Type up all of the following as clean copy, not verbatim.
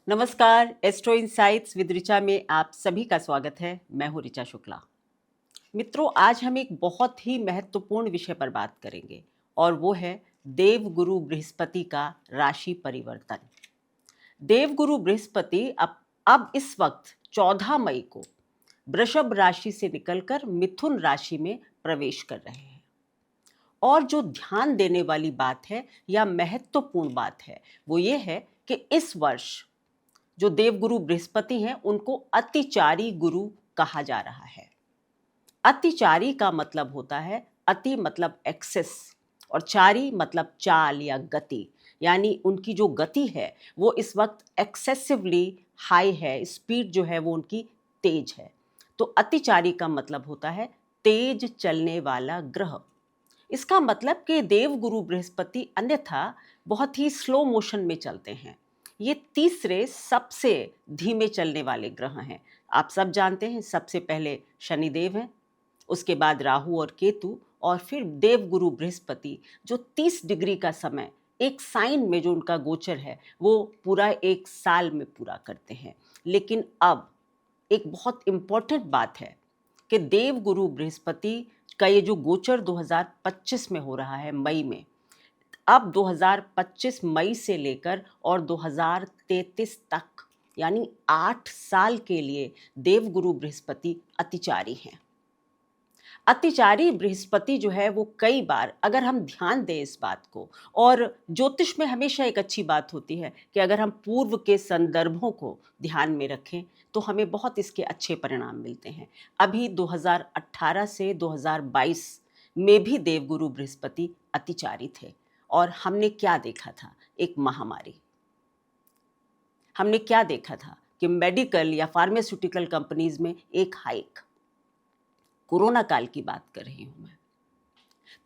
नमस्कार, astro insights with Richa में आप सभी का स्वागत है। मैं हूँ ऋचा शुक्ला। मित्रों, आज हम एक बहुत ही महत्वपूर्ण विषय पर बात करेंगे और वो है देवगुरु बृहस्पति का राशि परिवर्तन। देवगुरु बृहस्पति अब इस वक्त 14 मई को वृषभ राशि से निकलकर मिथुन राशि में प्रवेश कर रहे हैं। और जो ध्यान देने वाली बात है या महत्वपूर्ण बात है वो ये है कि इस वर्ष जो देवगुरु बृहस्पति हैं उनको अतिचारी गुरु कहा जा रहा है। अतिचारी का मतलब होता है, अति मतलब एक्सेस और चारी मतलब चाल या गति, यानी उनकी जो गति है वो इस वक्त एक्सेसिवली हाई है, स्पीड जो है वो उनकी तेज है। तो अतिचारी का मतलब होता है तेज चलने वाला ग्रह। इसका मतलब कि देवगुरु बृहस्पति अन्यथा बहुत ही स्लो मोशन में चलते हैं। ये तीसरे सबसे धीमे चलने वाले ग्रह हैं। आप सब जानते हैं, सबसे पहले शनिदेव हैं, उसके बाद राहु और केतु, और फिर देवगुरु बृहस्पति जो 30 डिग्री का समय एक साइन में जो उनका गोचर है वो पूरा एक साल में पूरा करते हैं। लेकिन अब एक बहुत इम्पोर्टेंट बात है कि देवगुरु बृहस्पति का ये जो गोचर 2025 में हो रहा है मई में, अब 2025 मई से लेकर और 2033 तक यानी 8 साल के लिए देवगुरु बृहस्पति अतिचारी हैं। अतिचारी बृहस्पति जो है वो कई बार, अगर हम ध्यान दें इस बात को, और ज्योतिष में हमेशा एक अच्छी बात होती है कि अगर हम पूर्व के संदर्भों को ध्यान में रखें तो हमें बहुत इसके अच्छे परिणाम मिलते हैं। अभी 2018 से 2022 में भी देवगुरु बृहस्पति अतिचारी थे और हमने क्या देखा था? एक महामारी। हमने क्या देखा था कि मेडिकल या फार्मास्यूटिकल कंपनीज में एक हाइक। कोरोना काल की बात कर रही हूं मैं।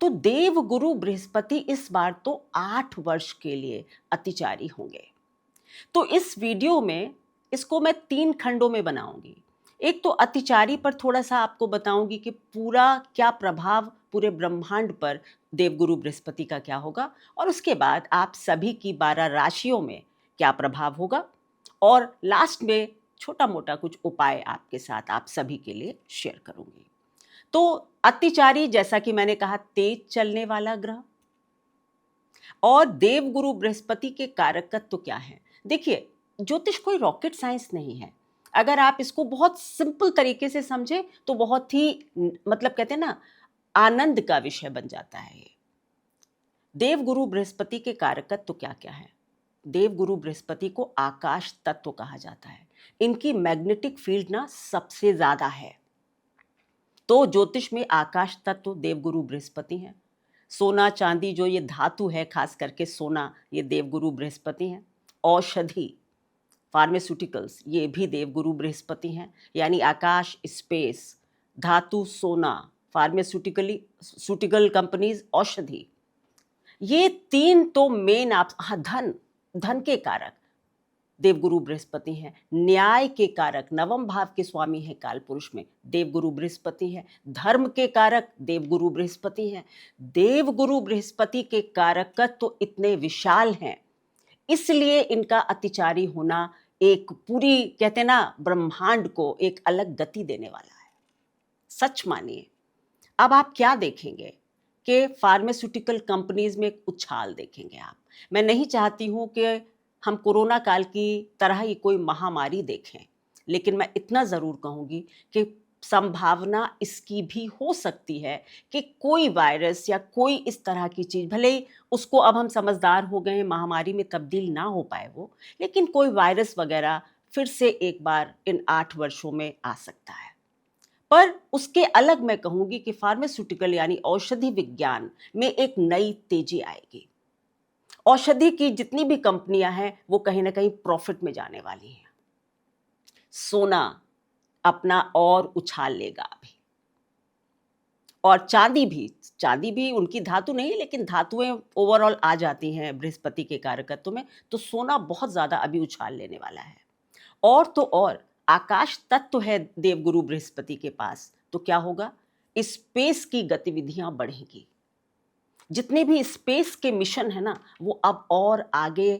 तो देवगुरु बृहस्पति इस बार तो 8 वर्ष के लिए अतिचारी होंगे। तो इस वीडियो में इसको मैं 3 खंडों में बनाऊंगी। एक तो अतिचारी पर थोड़ा सा आपको बताऊंगी कि पूरा क्या प्रभाव पूरे ब्रह्मांड पर देवगुरु बृहस्पति का क्या होगा, और उसके बाद आप सभी की 12 राशियों में क्या प्रभाव होगा, और लास्ट में छोटा मोटा कुछ उपाय आपके साथ आप सभी के लिए शेयर करूंगी। तो अतिचारी, जैसा कि मैंने कहा, तेज चलने वाला ग्रह। और देवगुरु बृहस्पति के कारकत्व तो क्या है? देखिए, ज्योतिष कोई रॉकेट साइंस नहीं है। अगर आप इसको बहुत सिंपल तरीके से समझे तो बहुत ही मतलब कहते हैं ना, आनंद का विषय बन जाता है ये। देवगुरु बृहस्पति के कारकत्व तो क्या क्या है? देवगुरु बृहस्पति को आकाश तत्व कहा जाता है। इनकी मैग्नेटिक फील्ड ना सबसे ज्यादा है। तो ज्योतिष में आकाश तत्व देवगुरु बृहस्पति हैं। सोना चांदी जो ये धातु है, खास करके सोना, ये देवगुरु बृहस्पति हैं। औषधि, फार्मास्यूटिकल्स, ये भी देवगुरु बृहस्पति हैं। यानी आकाश, स्पेस, धातु, सोना, फार्मास्यूटिकल कंपनीज, औषधि, ये 3 तो मेन। आप धन, धन के कारक देवगुरु बृहस्पति हैं। न्याय के कारक, नवम भाव के स्वामी हैं कालपुरुष में, देवगुरु बृहस्पति हैं। धर्म के कारक देवगुरु बृहस्पति हैं। देवगुरु बृहस्पति के कारकत्व तो इतने विशाल हैं, इसलिए इनका अतिचारी होना एक पूरी, कहते ना, ब्रह्मांड को एक अलग गति देने वाला है। सच मानिए। अब आप क्या देखेंगे कि फार्मास्यूटिकल कंपनीज में एक उछाल देखेंगे आप। मैं नहीं चाहती हूं कि हम कोरोना काल की तरह ही कोई महामारी देखें, लेकिन मैं इतना ज़रूर कहूँगी कि संभावना इसकी भी हो सकती है कि कोई वायरस या कोई इस तरह की चीज़, भले ही उसको अब हम समझदार हो गए हैं, महामारी में तब्दील ना हो पाए वो, लेकिन कोई वायरस वगैरह फिर से एक बार इन 8 वर्षों में आ सकता है। पर उसके अलग मैं कहूँगी कि फार्मास्यूटिकल यानी औषधि विज्ञान में एक नई तेजी आएगी। औषधि की जितनी भी कंपनियां हैं वो कहीं ना कहीं प्रॉफिट में जाने वाली हैं। सोना अपना और उछाल लेगा अभी, और चांदी भी उनकी धातु नहीं, लेकिन धातुएं ओवरऑल आ जाती हैं बृहस्पति के कारकत्व में, तो सोना बहुत ज्यादा अभी उछाल लेने वाला है। और तो और आकाश तत्व है देवगुरु बृहस्पति के पास, तो क्या होगा? स्पेस की गतिविधियां बढ़ेंगी। जितने भी स्पेस के मिशन है ना, वो अब और आगे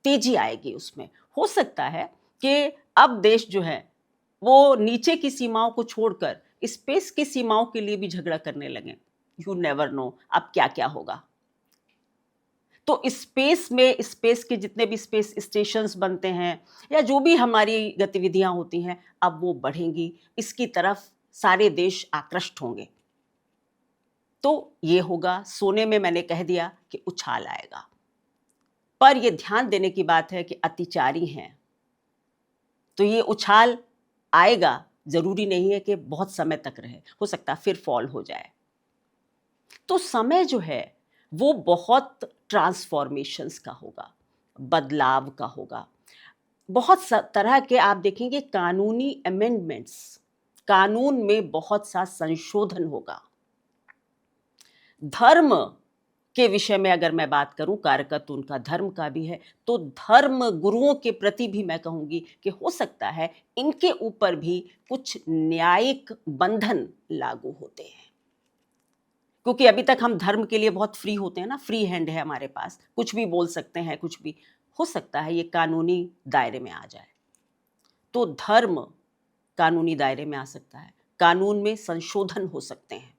तेजी आएगी उसमें। हो सकता है कि अब देश जो है वो नीचे की सीमाओं को छोड़कर स्पेस की सीमाओं के लिए भी झगड़ा करने लगे। यू नेवर नो अब क्या क्या होगा। तो स्पेस के जितने भी स्पेस स्टेशंस बनते हैं या जो भी हमारी गतिविधियां होती हैं, अब वो बढ़ेंगी, इसकी तरफ सारे देश आकृष्ट होंगे। तो ये होगा, सोने में मैंने कह दिया कि उछाल आएगा। पर ये ध्यान देने की बात है कि अतिचारी हैं, तो ये उछाल आएगा, जरूरी नहीं है कि बहुत समय तक रहे, हो सकता है फिर फॉल हो जाए। तो समय जो है वो बहुत ट्रांसफॉर्मेशंस का होगा, बदलाव का होगा। बहुत तरह के आप देखेंगे कानूनी अमेंडमेंट्स, कानून में बहुत सा संशोधन होगा। धर्म के विषय में अगर मैं बात करूं, कारकत्व उनका धर्म का भी है, तो धर्म गुरुओं के प्रति भी मैं कहूंगी कि हो सकता है इनके ऊपर भी कुछ न्यायिक बंधन लागू होते हैं। क्योंकि अभी तक हम धर्म के लिए बहुत फ्री होते हैं ना, फ्री हैंड है हमारे पास, कुछ भी बोल सकते हैं, कुछ भी हो सकता है ये कानूनी दायरे में आ जाए। तो धर्म कानूनी दायरे में आ सकता है, कानून में संशोधन हो सकते हैं।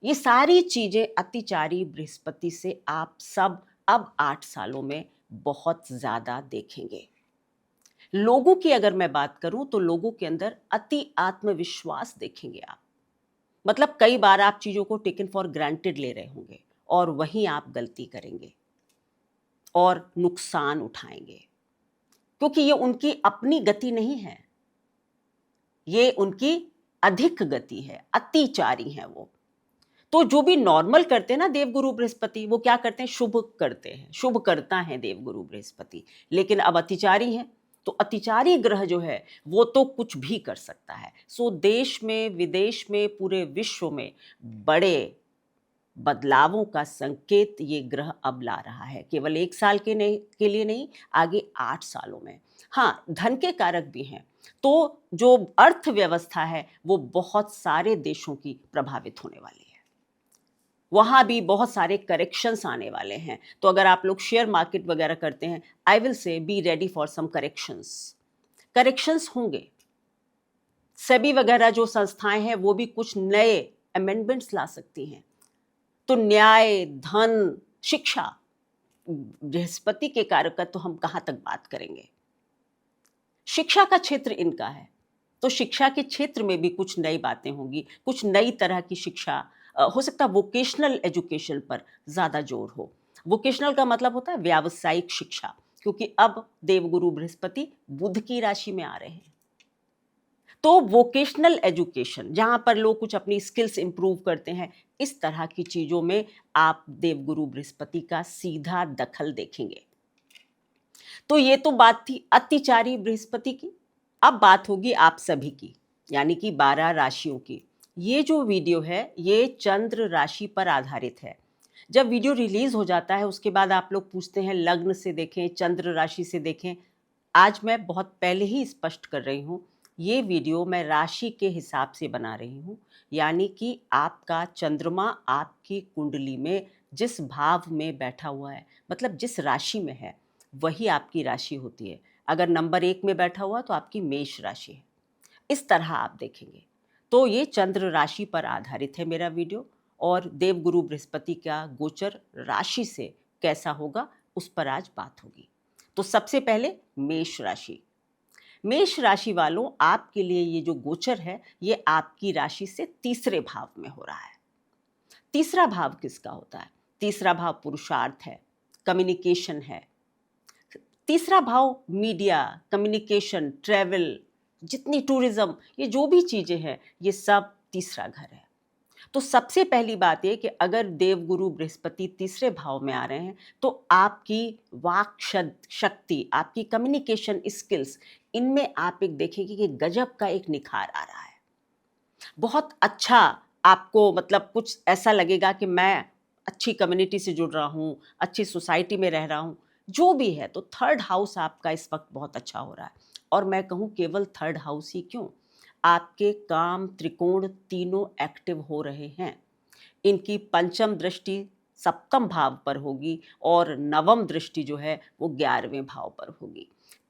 ये सारी चीजें अतिचारी बृहस्पति से आप सब अब 8 सालों में बहुत ज्यादा देखेंगे। लोगों की अगर मैं बात करूं तो लोगों के अंदर अति आत्मविश्वास देखेंगे आप। मतलब कई बार आप चीजों को टेकन फॉर ग्रांटेड ले रहे होंगे और वहीं आप गलती करेंगे और नुकसान उठाएंगे, क्योंकि ये उनकी अपनी गति नहीं है, ये उनकी अधिक गति है, अतिचारी हैं वो। तो जो भी नॉर्मल करते हैं ना देवगुरु बृहस्पति, वो क्या करते हैं, शुभ करते हैं, शुभ करता है देवगुरु बृहस्पति। लेकिन अब अतिचारी हैं, तो अतिचारी ग्रह जो है वो तो कुछ भी कर सकता है। सो देश में, विदेश में, पूरे विश्व में बड़े बदलावों का संकेत ये ग्रह अब ला रहा है। केवल 1 साल के लिए नहीं, आगे 8 सालों में। हाँ, धन के कारक भी हैं, तो जो अर्थव्यवस्था है वो बहुत सारे देशों की प्रभावित होने वाली है। वहाँ भी बहुत सारे करेक्शंस आने वाले हैं। तो अगर आप लोग शेयर मार्केट वगैरह करते हैं, I will say be ready for some corrections. Corrections होंगे। सेबी वगैरह जो संस्थाएं हैं वो भी कुछ नए अमेंडमेंट्स ला सकती हैं। तो न्याय, धन, शिक्षा, बृहस्पति के कारकत्व तो हम कहाँ तक बात करेंगे। शिक्षा का क्षेत्र इनका है, तो शिक्षा के क्षेत्र में भी कुछ नई बातें होंगी, कुछ नई तरह की शिक्षा। हो सकता है वोकेशनल एजुकेशन पर ज़्यादा जोर हो। वोकेशनल का मतलब होता है व्यावसायिक शिक्षा, क्योंकि अब देवगुरु बृहस्पति बुध की राशि में आ रहे हैं। तो वोकेशनल एजुकेशन, जहाँ पर लोग कुछ अपनी स्किल्स इंप्रूव करते हैं, इस तरह की चीज़ों में आप देवगुरु बृहस्पति का सीधा दखल देखेंगे। तो ये तो बात थी अतिचारी बृहस्पति की। अब बात होगी आप सभी की, यानी कि 12 राशियों की। ये जो वीडियो है ये चंद्र राशि पर आधारित है। जब वीडियो रिलीज हो जाता है उसके बाद आप लोग पूछते हैं लग्न से देखें, चंद्र राशि से देखें। आज मैं बहुत पहले ही स्पष्ट कर रही हूँ, ये वीडियो मैं राशि के हिसाब से बना रही हूँ, यानी कि आपका चंद्रमा आपकी कुंडली में जिस भाव में बैठा हुआ है, मतलब जिस राशि में है, वही आपकी राशि होती है। अगर नंबर 1 में बैठा हुआ तो आपकी मेष राशि है। इस तरह आप देखेंगे। तो ये चंद्र राशि पर आधारित है मेरा वीडियो, और देवगुरु बृहस्पति का गोचर राशि से कैसा होगा उस पर आज बात होगी। तो सबसे पहले मेष राशि। मेष राशि वालों, आपके लिए ये जो गोचर है ये आपकी राशि से तीसरे भाव में हो रहा है। तीसरा भाव किसका होता है? तीसरा भाव पुरुषार्थ है, कम्युनिकेशन है। तीसरा भाव मीडिया, कम्युनिकेशन, ट्रैवल, जितनी टूरिज्म, ये जो भी चीज़ें हैं ये सब तीसरा घर है। तो सबसे पहली बात ये कि अगर देवगुरु बृहस्पति तीसरे भाव में आ रहे हैं तो आपकी वाक शक्ति, आपकी कम्युनिकेशन स्किल्स, इनमें आप एक देखेंगे कि गजब का एक निखार आ रहा है। बहुत अच्छा आपको, मतलब कुछ ऐसा लगेगा कि मैं अच्छी कम्युनिटी से जुड़ रहा हूँ, अच्छी सोसाइटी में रह रहा हूँ, जो भी है। तो थर्ड हाउस आपका इस वक्त बहुत अच्छा हो रहा है। और मैं कहूँ केवल थर्ड हाउस ही क्यों, आपके काम त्रिकोण तीनों एक्टिव हो रहे हैं। इनकी पंचम दृष्टि सप्तम भाव पर होगी और नवम दृष्टि जो है वो 11वें भाव पर होगी।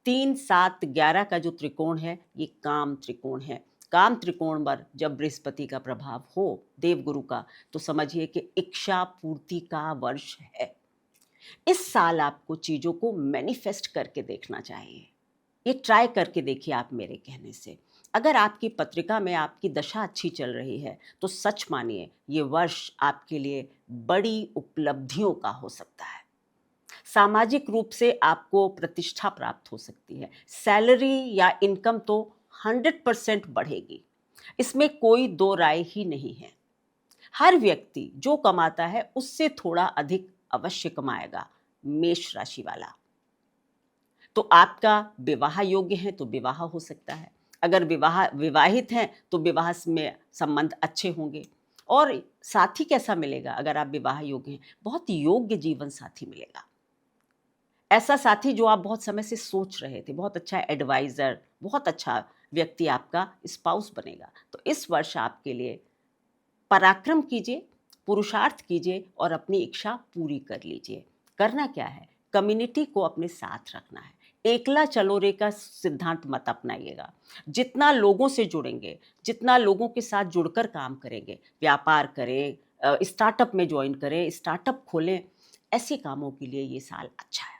3, 7, 11 का जो त्रिकोण है ये काम त्रिकोण है। काम त्रिकोण पर जब बृहस्पति का प्रभाव हो देवगुरु का, तो समझिए कि इच्छा पूर्ति का वर्ष है। इस साल आपको चीज़ों को मैनिफेस्ट करके देखना चाहिए। ये ट्राई करके देखिए आप मेरे कहने से। अगर आपकी पत्रिका में आपकी दशा अच्छी चल रही है तो सच मानिए ये वर्ष आपके लिए बड़ी उपलब्धियों का हो सकता है। सामाजिक रूप से आपको प्रतिष्ठा प्राप्त हो सकती है। सैलरी या इनकम तो 100% बढ़ेगी, इसमें कोई दो राय ही नहीं है। हर व्यक्ति जो कमाता है उससे थोड़ा अधिक अवश्य कमाएगा। मेष राशि वाला, तो आपका विवाह योग्य है तो विवाह हो सकता है। अगर विवाहित हैं तो विवाह में संबंध अच्छे होंगे। और साथी कैसा मिलेगा? अगर आप विवाह योग्य हैं, बहुत योग्य जीवन साथी मिलेगा। ऐसा साथी जो आप बहुत समय से सोच रहे थे, बहुत अच्छा एडवाइजर, बहुत अच्छा व्यक्ति आपका स्पाउस बनेगा। तो इस वर्ष आपके लिए पराक्रम कीजिए, पुरुषार्थ कीजिए और अपनी इच्छा पूरी कर लीजिए। करना क्या है? कम्युनिटी को अपने साथ रखना है। एकला चलो रे का सिद्धांत मत अपनाइएगा। जितना लोगों से जुड़ेंगे, जितना लोगों के साथ जुड़कर काम करेंगे, व्यापार करें, स्टार्टअप में ज्वाइन करें, स्टार्टअप खोलें, ऐसे कामों के लिए ये साल अच्छा है।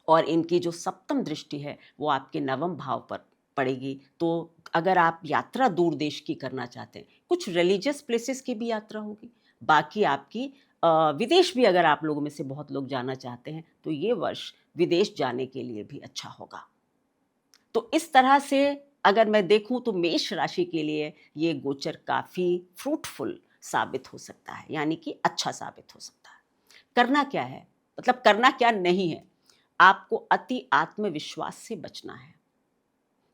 और इनकी जो सप्तम दृष्टि है वो आपके नवम भाव पर पड़ेगी। तो अगर आप यात्रा दूर देश की करना चाहते हैं, कुछ रिलीजियस प्लेसेस की भी यात्रा होगी। बाकी आपकी विदेश भी अगर आप लोगों में से बहुत लोग जाना चाहते हैं तो ये वर्ष विदेश जाने के लिए भी अच्छा होगा। तो इस तरह से अगर मैं देखूं तो मेष राशि के लिए ये गोचर काफ़ी फ्रूटफुल साबित हो सकता है, यानी कि अच्छा साबित हो सकता है। करना क्या है? मतलब करना क्या नहीं है? आपको अति आत्मविश्वास से बचना है।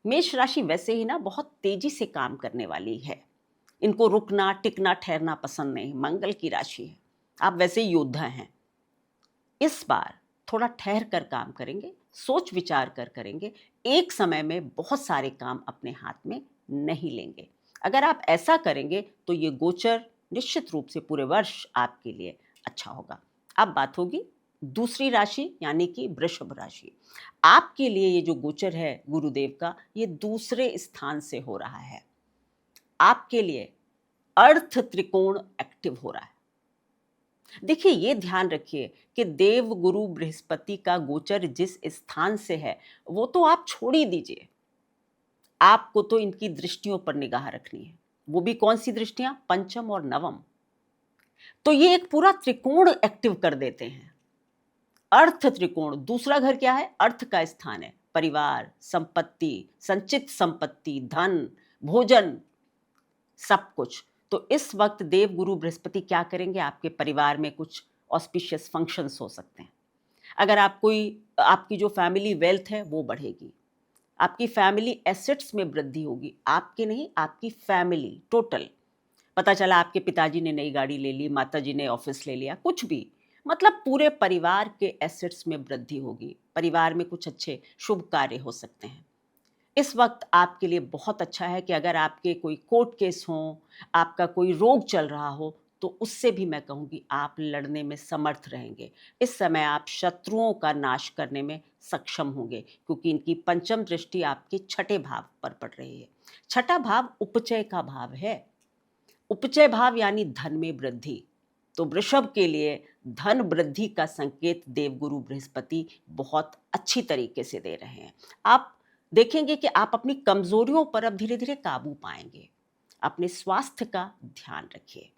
मेष राशि वैसे ही ना बहुत तेजी से काम करने वाली है। इनको रुकना टिकना ठहरना पसंद नहीं। मंगल की राशि है, आप वैसे योद्धा हैं। इस बार थोड़ा ठहर कर काम करेंगे, सोच विचार कर करेंगे। एक समय में बहुत सारे काम अपने हाथ में नहीं लेंगे। अगर आप ऐसा करेंगे तो ये गोचर निश्चित रूप से पूरे वर्ष आपके लिए अच्छा होगा। अब बात होगी दूसरी राशि यानी कि वृषभ राशि। आपके लिए ये जो गोचर है गुरुदेव का, ये दूसरे स्थान से हो रहा है। आपके लिए अर्थ त्रिकोण एक्टिव हो रहा है। देखिए ये ध्यान रखिए कि देव गुरु बृहस्पति का गोचर जिस स्थान से है वो तो आप छोड़ ही दीजिए। आपको तो इनकी दृष्टियों पर निगाह रखनी है। वो भी कौन सी दृष्टियां? पंचम और नवम। तो ये एक पूरा त्रिकोण एक्टिव कर देते हैं। अर्थ त्रिकोण, दूसरा घर क्या है? अर्थ का स्थान है। परिवार, संपत्ति, संचित संपत्ति, धन, भोजन, सब कुछ। तो इस वक्त देव गुरु बृहस्पति क्या करेंगे? आपके परिवार में कुछ ऑस्पिशियस फंक्शंस हो सकते हैं। अगर आपकी जो फैमिली वेल्थ है वो बढ़ेगी। आपकी फैमिली एसेट्स में वृद्धि होगी। आपके नहीं, आपकी फैमिली टोटल। पता चला आपके पिताजी ने नई गाड़ी ले ली, माताजी ने ऑफिस ले लिया, कुछ भी, मतलब पूरे परिवार के एसेट्स में वृद्धि होगी। परिवार में कुछ अच्छे शुभ कार्य हो सकते हैं। इस वक्त आपके लिए बहुत अच्छा है कि अगर आपके कोई कोर्ट केस हों, आपका कोई रोग चल रहा हो, तो उससे भी मैं कहूँगी आप लड़ने में समर्थ रहेंगे। इस समय आप शत्रुओं का नाश करने में सक्षम होंगे, क्योंकि इनकी पंचम दृष्टि आपके छठे भाव पर पड़ रही है। छठा भाव उपचय का भाव है। उपचय भाव यानी धन में वृद्धि। तो वृषभ के लिए धन वृद्धि का संकेत देवगुरु बृहस्पति बहुत अच्छी तरीके से दे रहे हैं। आप देखेंगे कि आप अपनी कमजोरियों पर अब धीरे धीरे काबू पाएंगे। अपने स्वास्थ्य का ध्यान रखिए।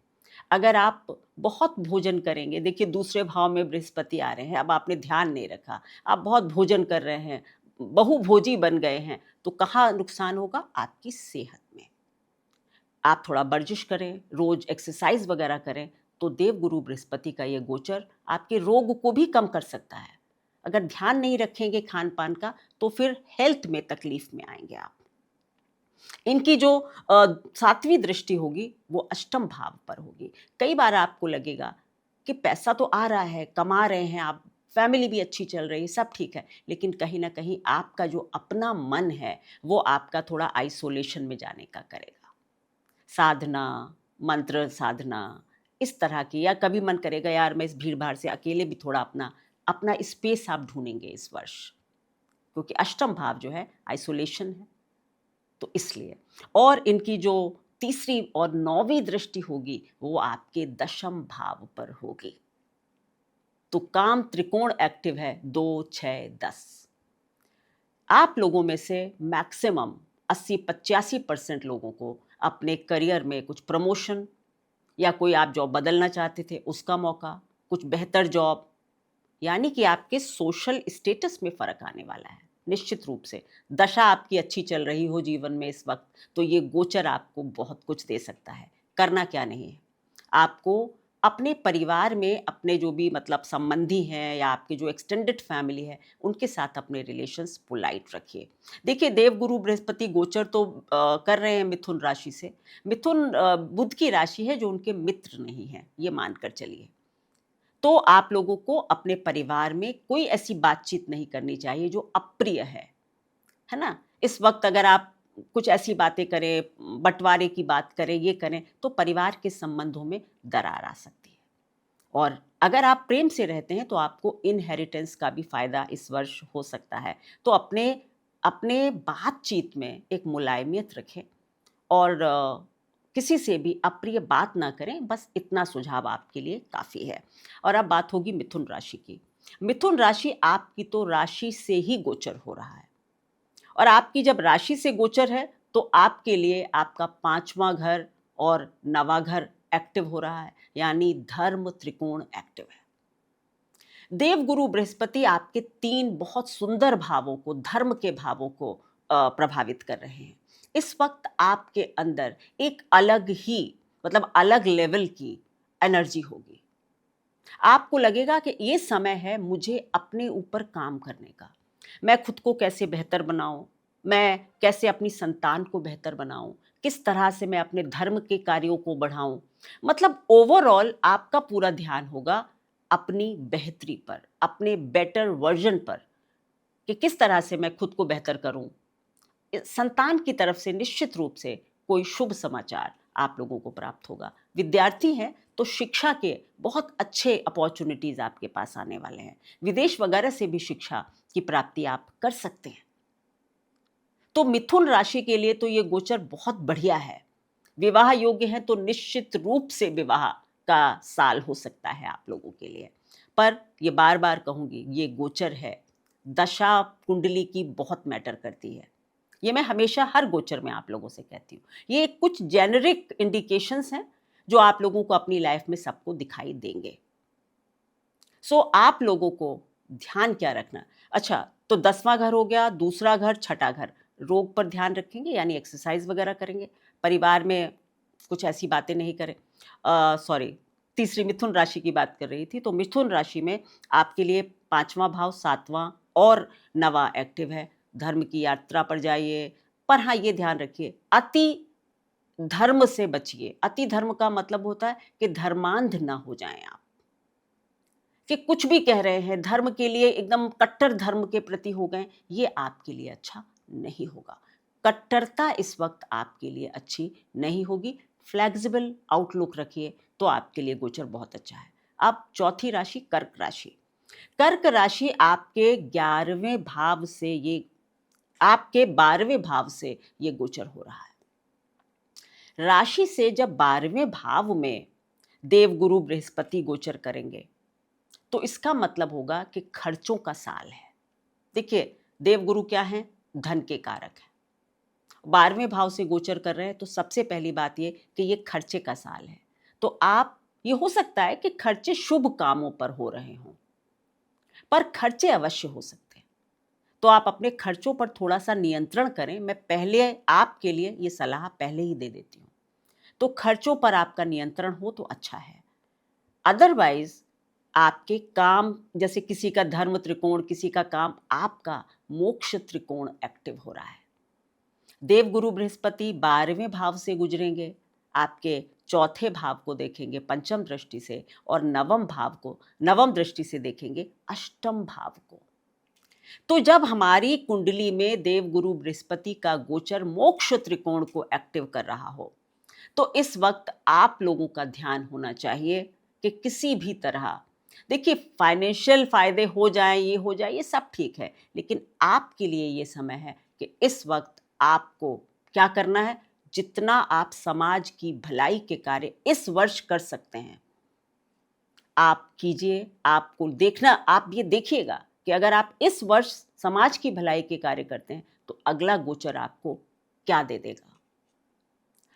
अगर आप बहुत भोजन करेंगे, देखिए दूसरे भाव में बृहस्पति आ रहे हैं, अब आपने ध्यान नहीं रखा, आप बहुत भोजन कर रहे हैं, बहुभोजी बन गए हैं, तो कहाँ नुकसान होगा? आपकी सेहत में। आप थोड़ा वर्जिश करें, रोज एक्सरसाइज वगैरह करें, तो देवगुरु बृहस्पति का ये गोचर आपके रोग को भी कम कर सकता है। अगर ध्यान नहीं रखेंगे खान पान का तो फिर हेल्थ में तकलीफ में आएंगे आप। इनकी जो सातवीं दृष्टि होगी वो अष्टम भाव पर होगी। कई बार आपको लगेगा कि पैसा तो आ रहा है, कमा रहे हैं आप, फैमिली भी अच्छी चल रही है, सब ठीक है, लेकिन कहीं ना कहीं आपका जो अपना मन है वो आपका थोड़ा आइसोलेशन में जाने का करेगा। साधना, मंत्र साधना, इस तरह की, या कभी मन करेगा यार मैं इस भीड़ भाड़ से अकेले भी थोड़ा अपना अपना स्पेस आप ढूंढेंगे इस वर्ष। क्योंकि अष्टम भाव जो है आइसोलेशन है, तो इसलिए। और इनकी जो तीसरी और नौवीं दृष्टि होगी वो आपके दशम भाव पर होगी। तो काम त्रिकोण एक्टिव है 2, 6, 10। आप लोगों में से मैक्सिमम 80-85% लोगों को अपने करियर में कुछ प्रमोशन या कोई आप जॉब बदलना चाहते थे उसका मौका, कुछ बेहतर जॉब, यानी कि आपके सोशल स्टेटस में फर्क आने वाला है निश्चित रूप से। दशा आपकी अच्छी चल रही हो जीवन में इस वक्त, तो ये गोचर आपको बहुत कुछ दे सकता है। करना क्या नहीं है, आपको अपने परिवार में अपने जो भी मतलब संबंधी हैं या आपके जो एक्सटेंडेड फैमिली है उनके साथ अपने रिलेशंस पोलाइट रखिए। देखिए, देवगुरु बृहस्पति गोचर तो कर रहे हैं मिथुन राशि से। मिथुन बुध की राशि है जो उनके मित्र नहीं है, ये मानकर चलिए। तो आप लोगों को अपने परिवार में कोई ऐसी बातचीत नहीं करनी चाहिए जो अप्रिय है ना? इस वक्त अगर आप कुछ ऐसी बातें करें, बंटवारे की बात करें, ये करें, तो परिवार के संबंधों में दरार आ सकती है। और अगर आप प्रेम से रहते हैं तो आपको इनहेरिटेंस का भी फायदा इस वर्ष हो सकता है। तो अपने अपने बातचीत में एक मुलायमियत रखें और किसी से भी अप्रिय बात ना करें, बस इतना सुझाव आपके लिए काफ़ी है। और अब बात होगी मिथुन राशि की। मिथुन राशि आपकी तो राशि से ही गोचर हो रहा है, और आपकी जब राशि से गोचर है तो आपके लिए आपका 5वां घर और 9वां घर एक्टिव हो रहा है, यानी धर्म त्रिकोण एक्टिव है। देवगुरु बृहस्पति आपके 3 बहुत सुंदर भावों को, धर्म के भावों को प्रभावित कर रहे हैं। इस वक्त आपके अंदर एक अलग ही मतलब अलग लेवल की एनर्जी होगी। आपको लगेगा कि ये समय है मुझे अपने ऊपर काम करने का। मैं खुद को कैसे बेहतर बनाऊं, मैं कैसे अपनी संतान को बेहतर बनाऊं, किस तरह से मैं अपने धर्म के कार्यों को बढ़ाऊं। मतलब ओवरऑल आपका पूरा ध्यान होगा अपनी बेहतरी पर, अपने बेटर वर्जन पर, कि किस तरह से मैं खुद को बेहतर करूं। संतान की तरफ से निश्चित रूप से कोई शुभ समाचार आप लोगों को प्राप्त होगा। विद्यार्थी हैं तो शिक्षा के बहुत अच्छे अपॉर्चुनिटीज आपके पास आने वाले हैं। विदेश वगैरह से भी शिक्षा की प्राप्ति आप कर सकते हैं। तो मिथुन राशि के लिए तो ये गोचर बहुत बढ़िया है। विवाह योग्य है तो निश्चित रूप से विवाह का साल हो सकता है आप लोगों के लिए। पर ये बार बार कहूंगी, ये गोचर है, दशा कुंडली की बहुत मैटर करती है। ये मैं हमेशा हर गोचर में आप लोगों से कहती हूँ। ये कुछ जेनरिक इंडिकेशंस हैं जो आप लोगों को अपनी लाइफ में सबको दिखाई देंगे। सो आप लोगों को ध्यान क्या रखना। अच्छा, तो 10वां घर हो गया, दूसरा घर, छठा घर। रोग पर ध्यान रखेंगे, यानी एक्सरसाइज वगैरह करेंगे, परिवार में कुछ ऐसी बातें नहीं करें। सॉरी, तीसरी मिथुन राशि की बात कर रही थी। तो मिथुन राशि में आपके लिए 5वां भाव, 7वां और 9वां एक्टिव है। धर्म की यात्रा पर जाइए, पर हाँ ये ध्यान रखिए अति धर्म से बचिए। अति धर्म का मतलब होता है कि धर्मांध ना हो जाएं आप, कि कुछ भी कह रहे हैं धर्म के लिए, एकदम कट्टर धर्म के प्रति हो गए, ये आपके लिए अच्छा नहीं होगा। कट्टरता इस वक्त आपके लिए अच्छी नहीं होगी। फ्लेक्सिबल आउटलुक रखिए तो आपके लिए गोचर बहुत अच्छा है। अब चौथी राशि कर्क राशि। कर्क राशि आपके 11वें भाव से ये आपके 12वें भाव से ये गोचर हो रहा है। राशि से जब 12वें भाव में देवगुरु बृहस्पति गोचर करेंगे तो इसका मतलब होगा कि खर्चों का साल है। देखिए, देवगुरु क्या है, धन के कारक है। 12वें भाव से गोचर कर रहे हैं तो सबसे पहली बात ये कि ये खर्चे का साल है। तो आप, ये हो सकता है कि खर्चे शुभ कामों पर हो रहे हों, पर खर्चे अवश्य हो सकते हैं। तो आप अपने खर्चों पर थोड़ा सा नियंत्रण करें। मैं पहले आपके लिए ये सलाह पहले ही दे देती हूँ। तो खर्चों पर आपका नियंत्रण हो तो अच्छा है। अदरवाइज आपके काम, जैसे किसी का धर्म त्रिकोण, किसी का काम, आपका मोक्ष त्रिकोण एक्टिव हो रहा है। देवगुरु बृहस्पति 12वें भाव से गुजरेंगे, आपके चौथे भाव को देखेंगे पंचम दृष्टि से, और नवम भाव को नवम दृष्टि से देखेंगे अष्टम भाव को। तो जब हमारी कुंडली में देवगुरु बृहस्पति का गोचर मोक्ष त्रिकोण को एक्टिव कर रहा हो, तो इस वक्त आप लोगों का ध्यान होना चाहिए कि किसी भी तरह देखिए, फाइनेंशियल फायदे हो जाएं, ये हो जाए, ये सब ठीक है, लेकिन आपके लिए ये समय है कि इस वक्त आपको क्या करना है। जितना आप समाज की भलाई के कार्य इस वर्ष कर सकते हैं, आप कीजिए। आपको देखना, आप ये देखिएगा कि अगर आप इस वर्ष समाज की भलाई के कार्य करते हैं तो अगला गोचर आपको क्या दे देगा।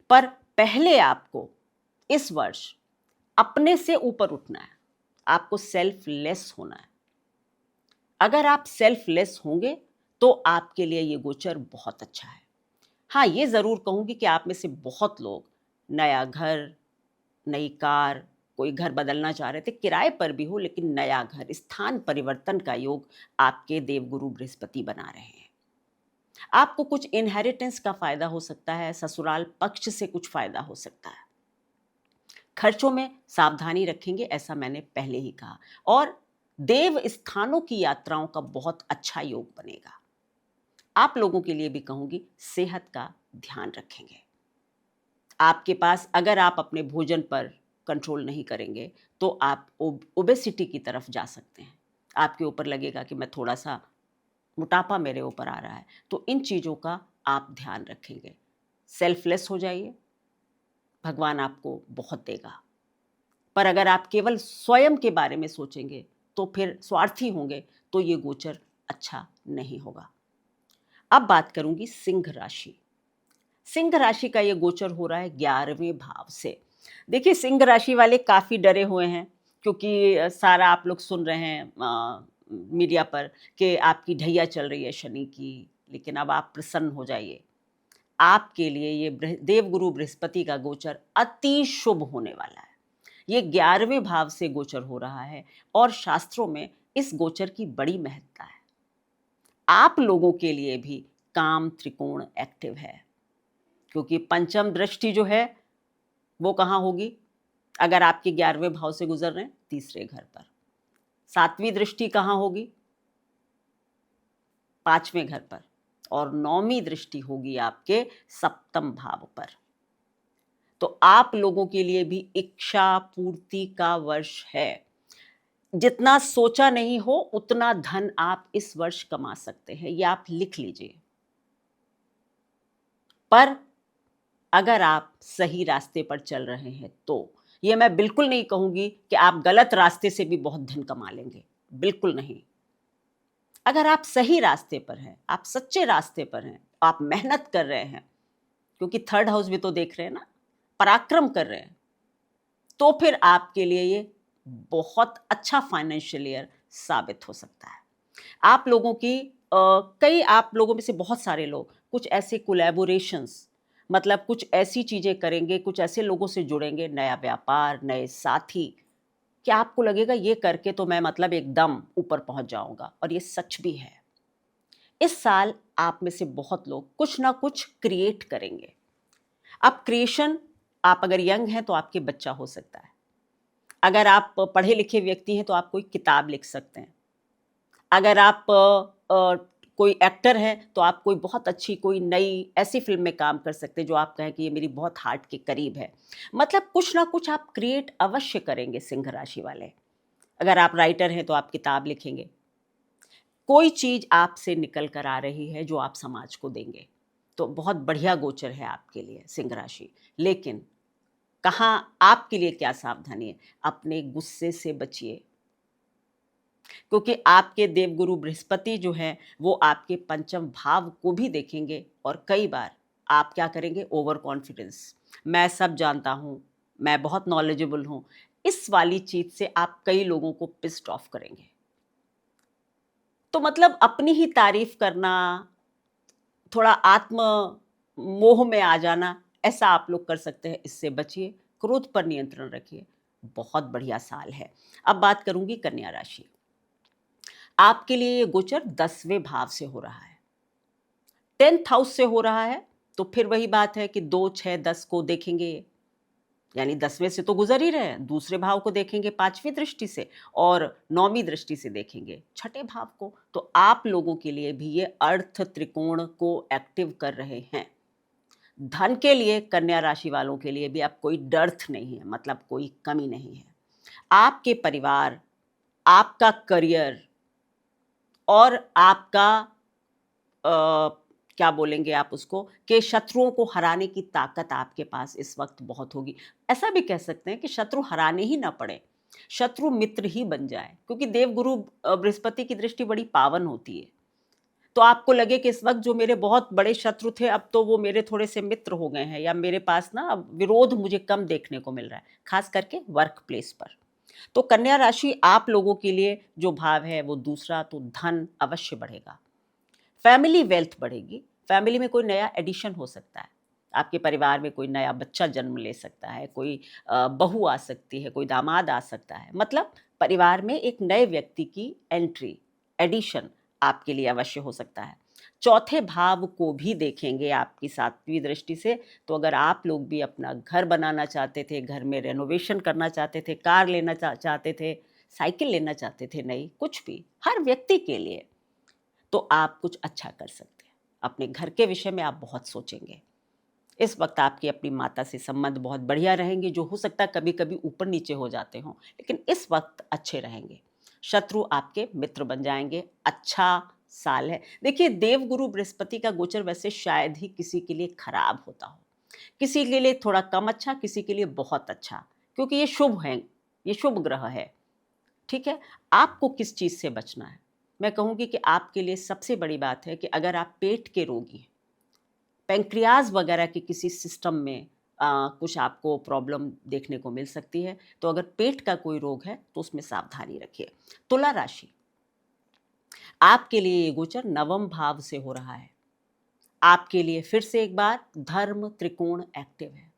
पर पहले आपको इस वर्ष अपने से ऊपर उठना है, आपको सेल्फलेस होना है। अगर आप सेल्फलेस होंगे तो आपके लिए ये गोचर बहुत अच्छा है। हाँ, ये ज़रूर कहूँगी कि आप में से बहुत लोग नया घर, नई कार, कोई घर बदलना चाह रहे थे, किराए पर भी हो, लेकिन नया घर, स्थान परिवर्तन का योग आपके देवगुरु बृहस्पति बना रहे हैं। आपको कुछ इनहेरिटेंस का फायदा हो सकता है, ससुराल पक्ष से कुछ फायदा हो सकता है। खर्चों में सावधानी रखेंगे, ऐसा मैंने पहले ही कहा। और देव स्थानों की यात्राओं का बहुत अच्छा योग बनेगा। आप लोगों के लिए भी कहूंगी, सेहत का ध्यान रखेंगे। आपके पास, अगर आप अपने भोजन पर कंट्रोल नहीं करेंगे तो आप ओबेसिटी की तरफ जा सकते हैं। आपके ऊपर लगेगा कि मैं थोड़ा सा मोटापा मेरे ऊपर आ रहा है, तो इन चीज़ों का आप ध्यान रखेंगे। सेल्फलेस हो जाइए, भगवान आपको बहुत देगा। पर अगर आप केवल स्वयं के बारे में सोचेंगे तो फिर स्वार्थी होंगे, तो ये गोचर अच्छा नहीं होगा। अब बात करूंगी सिंह राशि। सिंह राशि का ये गोचर हो रहा है 11वें भाव से। देखिए, सिंह राशि वाले काफ़ी डरे हुए हैं, क्योंकि सारा आप लोग सुन रहे हैं मीडिया पर कि आपकी ढैया चल रही है शनि की। लेकिन अब आप प्रसन्न हो जाइए, आपके लिए ये देवगुरु बृहस्पति का गोचर अति शुभ होने वाला है। ये 11वें भाव से गोचर हो रहा है और शास्त्रों में इस गोचर की बड़ी महत्ता है। आप लोगों के लिए भी काम त्रिकोण एक्टिव है, क्योंकि पंचम दृष्टि जो है वो कहाँ होगी। अगर आपके 11वें भाव से गुजर रहे हैं, तीसरे घर पर। 7वीं दृष्टि कहाँ होगी, 5वें घर पर। और 9वीं दृष्टि होगी आपके 7म भाव पर। तो आप लोगों के लिए भी इच्छा पूर्ति का वर्ष है। जितना सोचा नहीं हो उतना धन आप इस वर्ष कमा सकते हैं, ये आप लिख लीजिए। पर अगर आप सही रास्ते पर चल रहे हैं तो ये मैं बिल्कुल नहीं कहूंगी कि आप गलत रास्ते से भी बहुत धन कमा लेंगे, बिल्कुल नहीं। अगर आप सही रास्ते पर हैं, आप सच्चे रास्ते पर हैं, आप मेहनत कर रहे हैं, क्योंकि थर्ड हाउस भी तो देख रहे हैं ना, पराक्रम कर रहे हैं, तो फिर आपके लिए ये बहुत अच्छा फाइनेंशियल ईयर साबित हो सकता है। आप लोगों की कई, आप लोगों में से बहुत सारे लोग कुछ ऐसे कोलैबोरेशंस, मतलब कुछ ऐसी चीज़ें करेंगे, कुछ ऐसे लोगों से जुड़ेंगे, नया व्यापार, नए साथी, कि आपको लगेगा ये करके तो मैं मतलब एकदम ऊपर पहुंच जाऊंगा। और ये सच भी है। इस साल आप में से बहुत लोग कुछ ना कुछ क्रिएट करेंगे। अब क्रिएशन, आप अगर यंग हैं तो आपके बच्चा हो सकता है, अगर आप पढ़े लिखे व्यक्ति हैं तो आप कोई किताब लिख सकते हैं, अगर आप कोई एक्टर हैं तो आप कोई बहुत अच्छी कोई नई ऐसी फिल्म में काम कर सकते हैं जो आप कहें कि ये मेरी बहुत हार्ट के करीब है। मतलब कुछ ना कुछ आप क्रिएट अवश्य करेंगे सिंह राशि वाले। अगर आप राइटर हैं तो आप किताब लिखेंगे, कोई चीज़ आपसे निकल कर आ रही है जो आप समाज को देंगे, तो बहुत बढ़िया गोचर है आपके लिए सिंह राशि। लेकिन कहाँ आपके लिए क्या सावधानी है, अपने गुस्से से बचिए, क्योंकि आपके देवगुरु बृहस्पति जो है वो आपके पंचम भाव को भी देखेंगे। और कई बार आप क्या करेंगे, ओवर कॉन्फिडेंस, मैं सब जानता हूँ, मैं बहुत नॉलेजेबल हूँ, इस वाली चीज़ से आप कई लोगों को पिस्ड ऑफ करेंगे। तो मतलब अपनी ही तारीफ करना, थोड़ा आत्म मोह में आ जाना, ऐसा आप लोग कर सकते हैं। इससे बचिए, क्रोध पर नियंत्रण रखिए। बहुत बढ़िया साल है। अब बात करूंगी कन्या राशि। आपके लिए ये गोचर 10वें भाव से हो रहा है, 10th हाउस से हो रहा है। तो फिर वही बात है कि 2, 6, 10 को देखेंगे, यानी 10वें से तो गुजर ही रहे हैं, दूसरे भाव को देखेंगे 5वीं दृष्टि से, और 9वीं दृष्टि से देखेंगे 6ठे भाव को। तो आप लोगों के लिए भी ये अर्थ त्रिकोण को एक्टिव कर रहे हैं। धन के लिए कन्या राशि वालों के लिए भी अब कोई डर्थ नहीं है, मतलब कोई कमी नहीं है। आपके परिवार आपका करियर और आपका क्या बोलेंगे आप उसको, कि शत्रुओं को हराने की ताकत आपके पास इस वक्त बहुत होगी। ऐसा भी कह सकते हैं कि शत्रु हराने ही ना पड़े, शत्रु मित्र ही बन जाए, क्योंकि देवगुरु बृहस्पति की दृष्टि बड़ी पावन होती है। तो आपको लगे कि इस वक्त जो मेरे बहुत बड़े शत्रु थे, अब तो वो मेरे थोड़े से मित्र हो गए हैं, या मेरे पास ना अब विरोध मुझे कम देखने को मिल रहा है, खास करके वर्क प्लेस पर। तो कन्या राशि आप लोगों के लिए जो भाव है वो दूसरा, तो धन अवश्य बढ़ेगा, फैमिली वेल्थ बढ़ेगी, फैमिली में कोई नया एडिशन हो सकता है, आपके परिवार में कोई नया बच्चा जन्म ले सकता है, कोई बहू आ सकती है, कोई दामाद आ सकता है, मतलब परिवार में एक नए व्यक्ति की एंट्री, एडिशन आपके लिए अवश्य हो सकता है। चौथे भाव को भी देखेंगे आपकी सातवीं दृष्टि से, तो अगर आप लोग भी अपना घर बनाना चाहते थे, घर में रेनोवेशन करना चाहते थे, कार लेना चाहते थे, साइकिल लेना चाहते थे, नहीं कुछ भी, हर व्यक्ति के लिए, तो आप कुछ अच्छा कर सकते हैं। अपने घर के विषय में आप बहुत सोचेंगे। इस वक्त आपकी अपनी माता से संबंध बहुत बढ़िया रहेंगे, जो हो सकता है कभी कभी ऊपर नीचे हो जाते हों, लेकिन इस वक्त अच्छे रहेंगे। शत्रु आपके मित्र बन जाएंगे। अच्छा साल है। देखिए, देवगुरु बृहस्पति का गोचर वैसे शायद ही किसी के लिए खराब होता हो, किसी के लिए थोड़ा कम अच्छा, किसी के लिए बहुत अच्छा, क्योंकि ये शुभ है, ये शुभ ग्रह है। ठीक है, आपको किस चीज़ से बचना है? मैं कहूँगी कि आपके लिए सबसे बड़ी बात है कि अगर आप पेट के रोगी हैं, पैंक्रियाज वगैरह के किसी सिस्टम में कुछ आपको प्रॉब्लम देखने को मिल सकती है, तो अगर पेट का कोई रोग है तो उसमें सावधानी रखिए। तुला राशि, आपके लिए ये गोचर नवम भाव से हो रहा है। आपके लिए फिर से एक बार धर्म त्रिकोण एक्टिव है।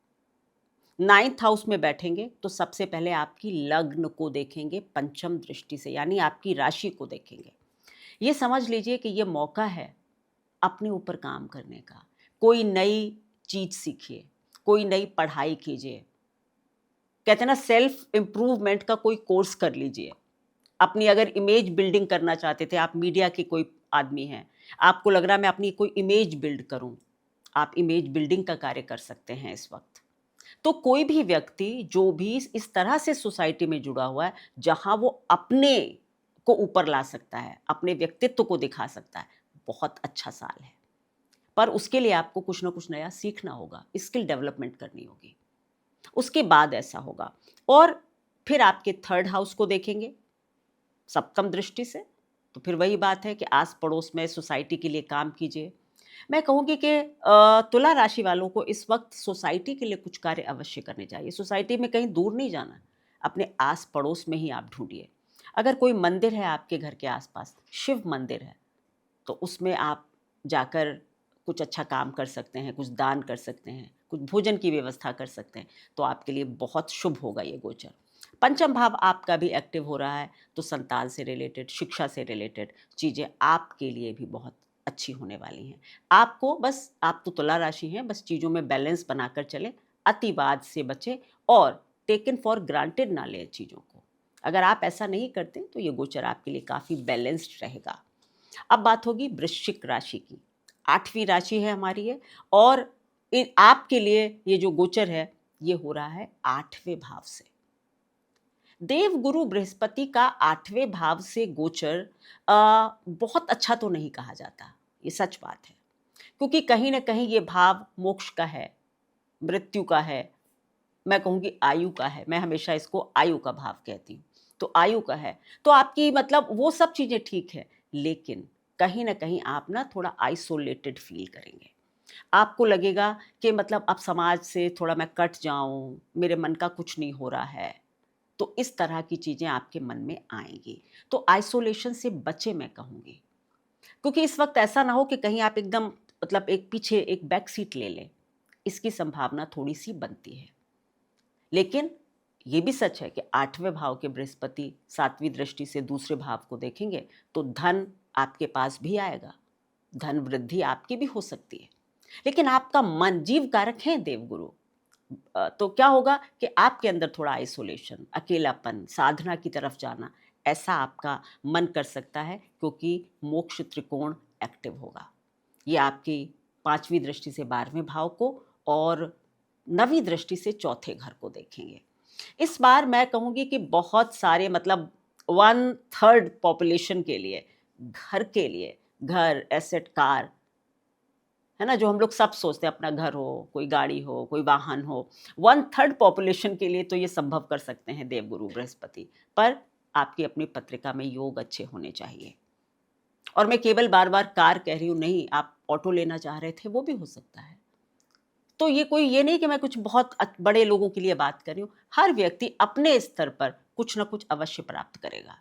9th हाउस में बैठेंगे तो सबसे पहले आपकी लग्न को देखेंगे पंचम दृष्टि से, यानी आपकी राशि को देखेंगे। ये समझ लीजिए कि ये मौका है अपने ऊपर काम करने का। कोई नई चीज सीखिए, कोई नई पढ़ाई कीजिए, कहते हैं ना सेल्फ इम्प्रूवमेंट का कोई कोर्स कर लीजिए। अपनी अगर इमेज बिल्डिंग करना चाहते थे, आप मीडिया के कोई आदमी हैं, आपको लग रहा है मैं अपनी कोई इमेज बिल्ड करूं, आप इमेज बिल्डिंग का कार्य कर सकते हैं इस वक्त। तो कोई भी व्यक्ति जो भी इस तरह से सोसाइटी में जुड़ा हुआ है जहां वो अपने को ऊपर ला सकता है, अपने व्यक्तित्व को दिखा सकता है, बहुत अच्छा साल है। पर उसके लिए आपको कुछ ना कुछ नया सीखना होगा, स्किल डेवलपमेंट करनी होगी, उसके बाद ऐसा होगा। और फिर आपके 3rd हाउस को देखेंगे सप्तम दृष्टि से, तो फिर वही बात है कि आस पड़ोस में सोसाइटी के लिए काम कीजिए। मैं कहूँगी कि तुला राशि वालों को इस वक्त सोसाइटी के लिए कुछ कार्य अवश्य करने चाहिए। सोसाइटी में कहीं दूर नहीं जाना, अपने आस पड़ोस में ही आप ढूंढिए। अगर कोई मंदिर है आपके घर के आसपास, शिव मंदिर है, तो उसमें आप जाकर कुछ अच्छा काम कर सकते हैं, कुछ दान कर सकते हैं, कुछ भोजन की व्यवस्था कर सकते हैं, तो आपके लिए बहुत शुभ होगा ये गोचर। पंचम भाव आपका भी एक्टिव हो रहा है, तो संतान से रिलेटेड, शिक्षा से रिलेटेड चीज़ें आपके लिए भी बहुत अच्छी होने वाली हैं। आपको बस, आप तो तुला राशि हैं, बस चीज़ों में बैलेंस बनाकर चलें, अतिवाद से बचें और टेकन फॉर ग्रांटेड ना लें चीज़ों को। अगर आप ऐसा नहीं करते तो ये गोचर आपके लिए काफ़ी बैलेंस्ड रहेगा। अब बात होगी वृश्चिक राशि की। 8वीं राशि है हमारी ये, और आपके लिए ये जो गोचर है ये हो रहा है 8वें भाव से। देवगुरु बृहस्पति का 8वें भाव से गोचर बहुत अच्छा तो नहीं कहा जाता, ये सच बात है, क्योंकि कहीं ना कहीं ये भाव मोक्ष का है, मृत्यु का है, मैं कहूँगी आयु का है। मैं हमेशा इसको आयु का भाव कहती हूँ। तो आयु का है, तो आपकी मतलब वो सब चीज़ें ठीक है, लेकिन कहीं ना कहीं आप ना थोड़ा आइसोलेटेड फील करेंगे। आपको लगेगा कि मतलब अब समाज से थोड़ा मैं कट जाऊं, मेरे मन का कुछ नहीं हो रहा है, तो इस तरह की चीज़ें आपके मन में आएंगी। तो आइसोलेशन से बचे, मैं कहूँगी, क्योंकि इस वक्त ऐसा ना हो कि कहीं आप एकदम मतलब एक पीछे एक बैक सीट ले लें, इसकी संभावना थोड़ी सी बनती है। लेकिन ये भी सच है कि 8वें भाव के बृहस्पति 7वीं दृष्टि से दूसरे भाव को देखेंगे, तो धन आपके पास भी आएगा, धन वृद्धि आपकी भी हो सकती है। लेकिन आपका मन, जीव कारक है देवगुरु, तो क्या होगा कि आपके अंदर थोड़ा आइसोलेशन, अकेलापन, साधना की तरफ जाना, ऐसा आपका मन कर सकता है, क्योंकि मोक्ष त्रिकोण एक्टिव होगा। ये आपकी 5वीं दृष्टि से 12वें भाव को और 9वीं दृष्टि से चौथे घर को देखेंगे। इस बार मैं कहूँगी कि बहुत सारे मतलब 1/3 पॉपुलेशन के लिए, घर, एसेट, कार, है ना, जो हम लोग सब सोचते हैं, अपना घर हो, कोई गाड़ी हो, कोई वाहन हो, 1/3 पॉपुलेशन के लिए तो ये संभव कर सकते हैं देवगुरु बृहस्पति। पर आपकी अपनी पत्रिका में योग अच्छे होने चाहिए। और मैं केवल बार बार कार कह रही हूँ नहीं, आप ऑटो लेना चाह रहे थे, वो भी हो सकता है। तो ये नहीं कि मैं कुछ बहुत बड़े लोगों के लिए बात कर रही हूँ। हर व्यक्ति अपने स्तर पर कुछ ना कुछ अवश्य प्राप्त करेगा।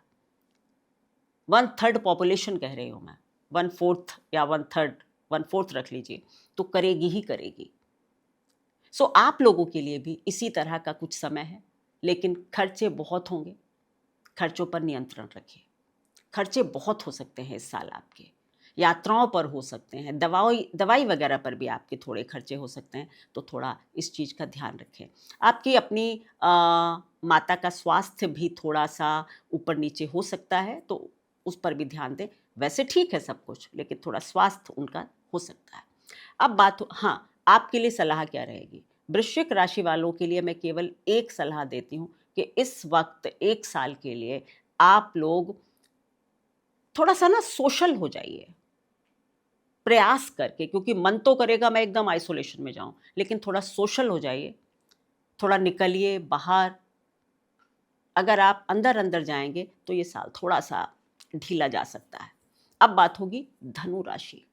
1/3 पॉपुलेशन कह रही हूँ मैं, 1/4 या 1/4 रख लीजिए, तो करेगी ही करेगी। सो आप लोगों के लिए भी इसी तरह का कुछ समय है, लेकिन खर्चे बहुत होंगे। खर्चों पर नियंत्रण रखिए। खर्चे बहुत हो सकते हैं इस साल आपके, यात्राओं पर हो सकते हैं, दवाई वगैरह पर भी आपके थोड़े खर्चे हो सकते हैं, तो थोड़ा इस चीज़ का ध्यान रखें। आपकी अपनी माता का स्वास्थ्य भी थोड़ा सा ऊपर नीचे हो सकता है, तो उस पर भी ध्यान दें। वैसे ठीक है सब कुछ, लेकिन थोड़ा स्वास्थ्य उनका हो सकता है। अब हाँ, आपके लिए सलाह क्या रहेगी? वृश्चिक राशि वालों के लिए मैं केवल एक सलाह देती हूँ कि इस वक्त 1 साल के लिए आप लोग थोड़ा सा ना सोशल हो जाइए, प्रयास करके, क्योंकि मन तो करेगा मैं एकदम आइसोलेशन में जाऊं, लेकिन थोड़ा सोशल हो जाइए, थोड़ा निकलिए बाहर। अगर आप अंदर अंदर जाएंगे तो ये साल थोड़ा सा ढीला जा सकता है। अब बात होगी धनु राशि।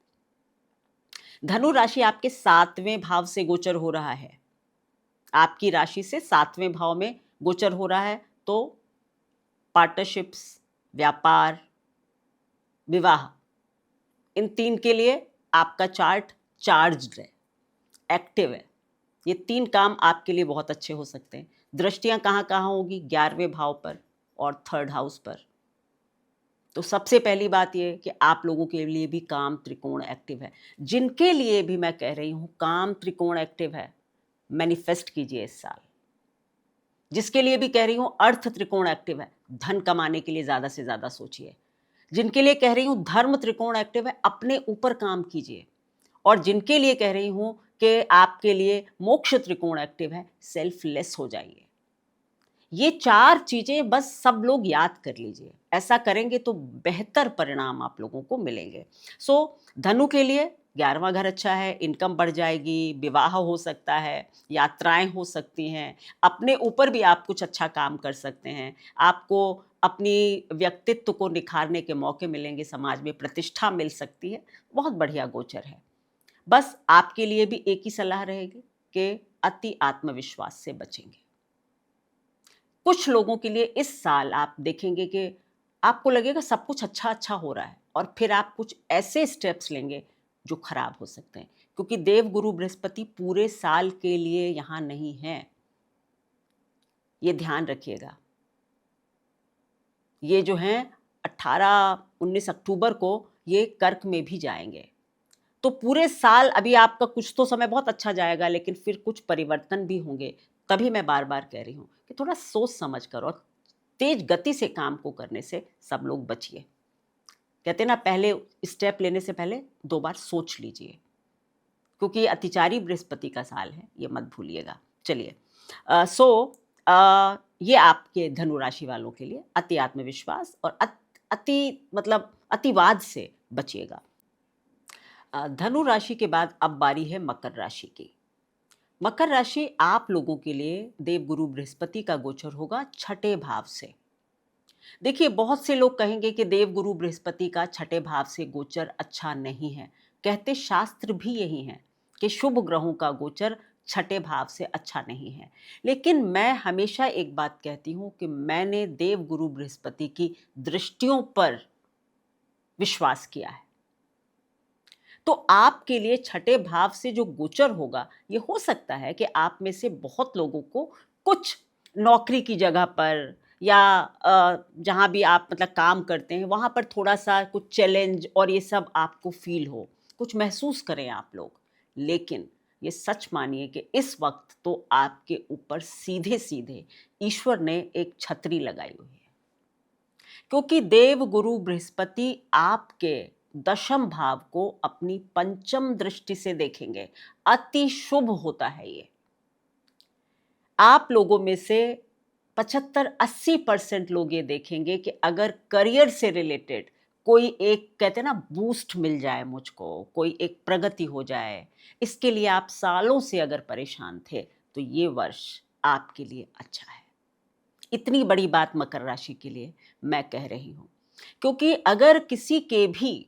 धनु राशि आपके 7वें भाव से गोचर हो रहा है। आपकी राशि से 7वें भाव में गोचर हो रहा है, तो पार्टनरशिप्स, व्यापार, विवाह, इन 3 के लिए आपका चार्ट चार्ज्ड है, एक्टिव है। ये 3 काम आपके लिए बहुत अच्छे हो सकते हैं। दृष्टियां कहाँ कहाँ होगी? 11वें भाव पर और 3rd हाउस पर। तो सबसे पहली बात ये कि आप लोगों के लिए भी काम त्रिकोण एक्टिव है। जिनके लिए भी मैं कह रही हूँ काम त्रिकोण एक्टिव है, मैनिफेस्ट कीजिए इस साल। जिसके लिए भी कह रही हूँ अर्थ त्रिकोण एक्टिव है, धन कमाने के लिए ज़्यादा से ज़्यादा सोचिए। जिनके लिए कह रही हूँ धर्म त्रिकोण एक्टिव है, अपने ऊपर काम कीजिए। और जिनके लिए कह रही हूँ कि आपके लिए मोक्ष त्रिकोण एक्टिव है, सेल्फलेस हो जाइए। ये 4 चीजें बस सब लोग याद कर लीजिए। ऐसा करेंगे तो बेहतर परिणाम आप लोगों को मिलेंगे। धनु के लिए 11वां घर अच्छा है, इनकम बढ़ जाएगी, विवाह हो सकता है, यात्राएं हो सकती हैं, अपने ऊपर भी आप कुछ अच्छा काम कर सकते हैं, आपको अपनी व्यक्तित्व को निखारने के मौके मिलेंगे, समाज में प्रतिष्ठा मिल सकती है। बहुत बढ़िया गोचर है। बस आपके लिए भी एक ही सलाह रहेगी कि अति आत्मविश्वास से बचेंगे। कुछ लोगों के लिए इस साल आप देखेंगे कि आपको लगेगा सब कुछ अच्छा अच्छा हो रहा है, और फिर आप कुछ ऐसे स्टेप्स लेंगे जो खराब हो सकते हैं, क्योंकि देव गुरु बृहस्पति पूरे साल के लिए यहाँ नहीं है। ये ध्यान रखिएगा। ये जो हैं 18-19 अक्टूबर को ये कर्क में भी जाएंगे, तो पूरे साल अभी आपका कुछ तो समय बहुत अच्छा जाएगा, लेकिन फिर कुछ परिवर्तन भी होंगे। तभी मैं बार बार कह रही हूँ कि थोड़ा सोच समझ कर और तेज गति से काम को करने से सब लोग बचिए। कहते हैं ना, पहले स्टेप लेने से पहले 2 बार सोच लीजिए, क्योंकि ये अतिचारी बृहस्पति का साल है, ये मत भूलिएगा। चलिए, ये आपके धनु राशि वालों के लिए अति आत्मविश्वास और अतिवाद से बचिएगा। धनु राशि के बाद अब बारी है मकर राशि की। मकर राशि आप लोगों के लिए देवगुरु बृहस्पति का गोचर होगा 6ठे भाव से। देखिए, बहुत से लोग कहेंगे कि देवगुरु बृहस्पति का 6ठे भाव से गोचर अच्छा नहीं है। कहते शास्त्र भी यही है कि शुभ ग्रहों का गोचर 6ठे भाव से अच्छा नहीं है। लेकिन मैं हमेशा एक बात कहती हूँ कि मैंने देवगुरु बृहस्पति की दृष्टियों पर विश्वास किया है। तो आपके लिए 6ठे भाव से जो गोचर होगा, ये हो सकता है कि आप में से बहुत लोगों को कुछ नौकरी की जगह पर या जहाँ भी आप मतलब काम करते हैं, वहाँ पर थोड़ा-सा कुछ चैलेंज और ये सब आपको फ़ील हो, कुछ महसूस करें आप लोग। लेकिन ये सच मानिए कि इस वक़्त तो आपके ऊपर सीधे-सीधे ईश्वर ने एक छतरी लगाई हुई है। क्योंकि देव गुरु बृहस्पति आपके 10म भाव को अपनी 5म दृष्टि से देखेंगे। अति शुभ होता है ये। आप लोगों में से 75-80% लोग ये देखेंगे कि अगर करियर से रिलेटेड कोई एक, कहते हैं ना, बूस्ट मिल जाए मुझको, कोई एक प्रगति हो जाए, इसके लिए आप सालों से अगर परेशान थे तो ये वर्ष आपके लिए अच्छा है। इतनी बड़ी बात मकर राशि के लिए मैं कह रही हूँ, क्योंकि अगर किसी के भी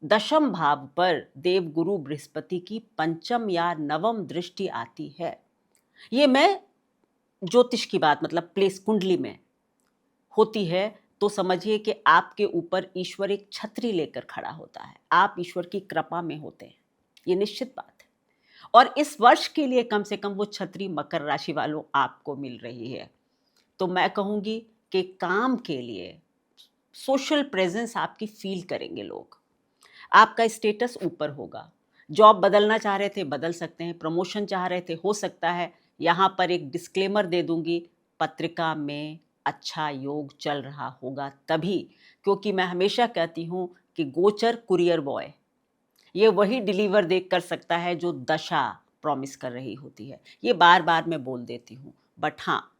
दशम भाव पर देवगुरु बृहस्पति की पंचम या नवम दृष्टि आती है, ये मैं ज्योतिष की बात, मतलब प्लेस कुंडली में होती है, तो समझिए कि आपके ऊपर ईश्वर एक छतरी लेकर खड़ा होता है, आप ईश्वर की कृपा में होते हैं, ये निश्चित बात है। और इस वर्ष के लिए कम से कम वो छतरी मकर राशि वालों आपको मिल रही है। तो मैं कहूँगी कि काम के लिए सोशल प्रेजेंस आपकी फील करेंगे लोग, आपका स्टेटस ऊपर होगा। जॉब बदलना चाह रहे थे बदल सकते हैं, प्रमोशन चाह रहे थे हो सकता है। यहाँ पर एक डिस्क्लेमर दे दूंगी, पत्रिका में अच्छा योग चल रहा होगा तभी, क्योंकि मैं हमेशा कहती हूँ कि गोचर कुरियर बॉय ये वही डिलीवर देख कर सकता है जो दशा प्रॉमिस कर रही होती है। ये बार बार मैं बोल देती हूँ, बट हाँ,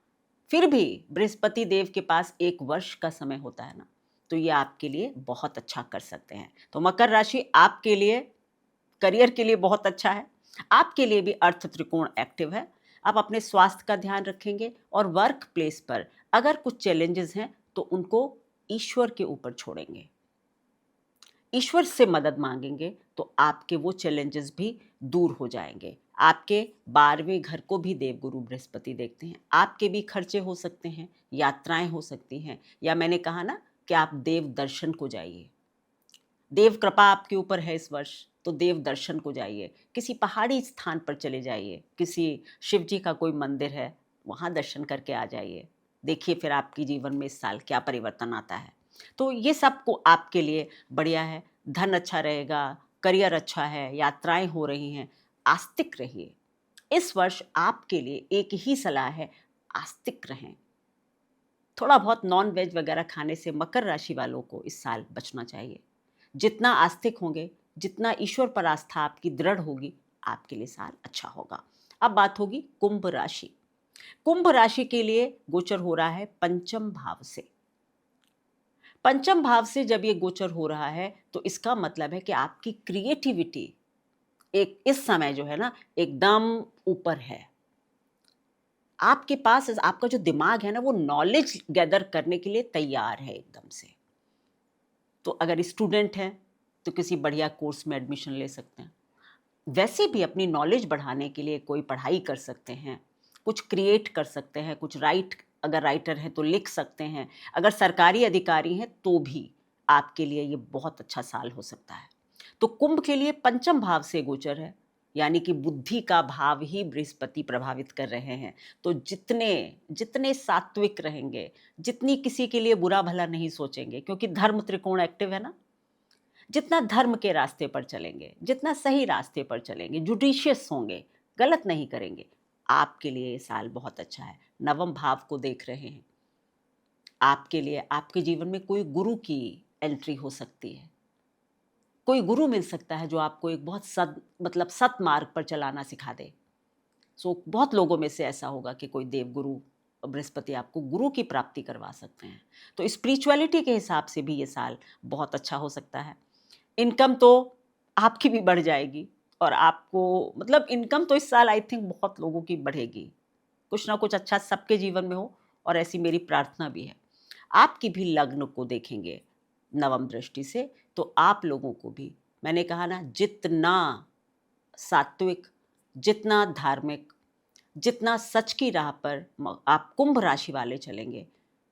फिर भी बृहस्पति देव के पास एक वर्ष का समय होता है ना, तो ये आपके लिए बहुत अच्छा कर सकते हैं। तो मकर राशि आपके लिए करियर के लिए बहुत अच्छा है, आपके लिए भी अर्थ त्रिकोण एक्टिव है। आप अपने स्वास्थ्य का ध्यान रखेंगे और वर्क प्लेस पर अगर कुछ चैलेंजेस हैं तो उनको ईश्वर के ऊपर छोड़ेंगे, ईश्वर से मदद मांगेंगे तो आपके वो चैलेंजेस भी दूर हो जाएंगे। आपके 12वें घर को भी देवगुरु बृहस्पति देखते हैं, आपके भी खर्चे हो सकते हैं, यात्राएं हो सकती हैं, या मैंने कहा ना कि आप देव दर्शन को जाइए, देव कृपा आपके ऊपर है इस वर्ष, तो देव दर्शन को जाइए, किसी पहाड़ी स्थान पर चले जाइए, किसी शिव जी का कोई मंदिर है वहाँ दर्शन करके आ जाइए। देखिए फिर आपकी जीवन में इस साल क्या परिवर्तन आता है। तो ये सब को आपके लिए बढ़िया है, धन अच्छा रहेगा, करियर अच्छा है, यात्राएं हो रही हैं, आस्तिक रहिए। इस वर्ष आपके लिए एक ही सलाह है, आस्तिक रहें। थोड़ा बहुत नॉन वेज वगैरह खाने से मकर राशि वालों को इस साल बचना चाहिए। जितना आस्तिक होंगे, जितना ईश्वर पर आस्था आपकी दृढ़ होगी, आपके लिए साल अच्छा होगा। अब बात होगी कुंभ राशि। कुंभ राशि के लिए गोचर हो रहा है पंचम भाव से। पंचम भाव से जब ये गोचर हो रहा है तो इसका मतलब है कि आपकी क्रिएटिविटी एक इस समय जो है ना एकदम ऊपर है। आपके पास आपका जो दिमाग है ना वो नॉलेज गैदर करने के लिए तैयार है एकदम से। तो अगर स्टूडेंट हैं तो किसी बढ़िया कोर्स में एडमिशन ले सकते हैं। वैसे भी अपनी नॉलेज बढ़ाने के लिए कोई पढ़ाई कर सकते हैं, कुछ क्रिएट कर सकते हैं, कुछ अगर राइटर हैं तो लिख सकते हैं, अगर सरकारी अधिकारी हैं तो भी आपके लिए ये बहुत अच्छा साल हो सकता है। तो कुंभ के लिए पंचम भाव से गोचर है, यानी कि बुद्धि का भाव ही बृहस्पति प्रभावित कर रहे हैं। तो जितने जितने सात्विक रहेंगे, जितनी किसी के लिए बुरा भला नहीं सोचेंगे, क्योंकि धर्म त्रिकोण एक्टिव है ना, जितना धर्म के रास्ते पर चलेंगे, जितना सही रास्ते पर चलेंगे, जुडिशियस होंगे, गलत नहीं करेंगे, आपके लिए ये साल बहुत अच्छा है। नवम भाव को देख रहे हैं, आपके लिए आपके जीवन में कोई गुरु की एंट्री हो सकती है, कोई गुरु मिल सकता है जो आपको एक बहुत सत मार्ग पर चलाना सिखा दे। सो बहुत लोगों में से ऐसा होगा कि कोई देव गुरु बृहस्पति आपको गुरु की प्राप्ति करवा सकते हैं। तो स्पिरिचुअलिटी के हिसाब से भी ये साल बहुत अच्छा हो सकता है। इनकम तो आपकी भी बढ़ जाएगी, और आपको मतलब इनकम तो इस साल आई थिंक बहुत लोगों की बढ़ेगी, कुछ ना कुछ अच्छा सबके जीवन में हो, और ऐसी मेरी प्रार्थना भी है। आपकी भी लग्न को देखेंगे नवम दृष्टि से, तो आप लोगों को भी, मैंने कहा ना, जितना सात्विक, जितना धार्मिक, जितना सच की राह पर आप कुंभ राशि वाले चलेंगे